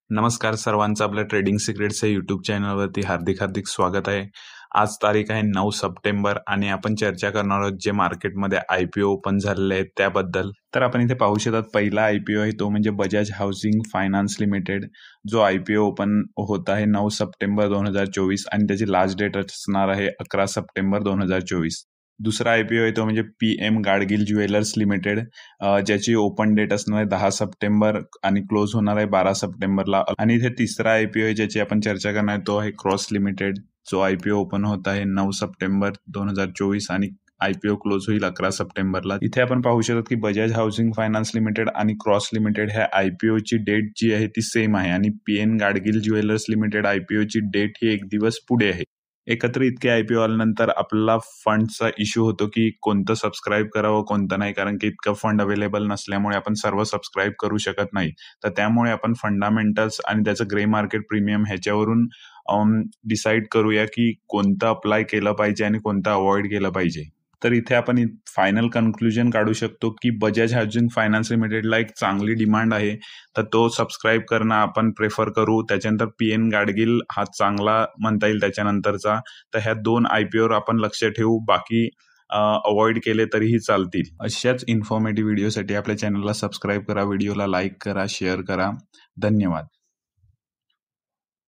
नमस्कार सर्वांचं आपल्या ट्रेडिंग सिक्रेट्स या यूट्यूब चॅनलवरती हार्दिक स्वागत आहे. आज तारीख आहे 9 सप्टेंबर आणि आपण चर्चा करणार आहोत जे मार्केटमध्ये IPO ओपन झालेले आहेत त्याबद्दल. तर आपण इथे पाहू शकतात पहिला IPO आहे तो म्हणजे बजाज हाऊसिंग फायनान्स लिमिटेड, जो IPO ओपन होत आहे 9 सप्टेंबर 2024 आणि त्याची लास्ट डेट असणार आहे 11 सप्टेंबर 2024. दुसरा IPO आहे तो म्हणजे PM गाडगिल ज्वेलर्स लिमिटेड, ज्याची ओपन डेट असणार आहे 10 सप्टेंबर आणि क्लोज होणार आहे 12 सप्टेंबरला. आणि इथे तिसरा IPO आहे ज्याची आपण चर्चा करणार आहे तो आहे क्रॉस लिमिटेड, जो IPO ओपन होत आहे 9 सप्टेंबर 2024 आणि IPO क्लोज होईल 11 सप्टेंबरला. इथे आपण पाहू शकतो की बजाज हाऊसिंग फायनान्स लिमिटेड आणि क्रॉस लिमिटेड ह्या IPO ची डेट जी आहे ती सेम आहे आणि PM Gadgil jewellers limited IPO ची डेट ही एक दिवस पुढे आहे. एकत्र इतके IPO आल्यानंतर आपला फंडचा इश्यू होतो की कोणतं सबस्क्राईब करावं कोणतं नाही, कारण की इतकं फंड अवेलेबल नसल्यामुळे आपण सर्व सबस्क्राईब करू शकत नाही. तर त्यामुळे आपण फंडामेंटल्स आणि त्याचं ग्रे मार्केट प्रीमियम ह्याच्यावरून डिसाईड करूया की कोणतं अप्लाय केलं पाहिजे आणि कोणतं अवॉइड केलं पाहिजे. तर इथे आपण फायनल कन्क्लुजन काढू शकतो की बजाज हाऊसिंग फायनान्स लिमिटेडला एक चांगली डिमांड आहे, तर तो सबस्क्राईब करणं आपण प्रेफर करू. त्याच्यानंतर PM गाडगिल हा चांगला म्हणता येईल त्याच्यानंतरचा. तर ह्या दोन IPOवर आपण लक्ष ठेवू, बाकी अवॉइड केले तरीही चालतील. अशाच इन्फॉर्मेटिव्ह व्हिडिओसाठी आपल्या चॅनलला सबस्क्राईब करा, व्हिडिओला लाईक करा, शेअर करा. धन्यवाद.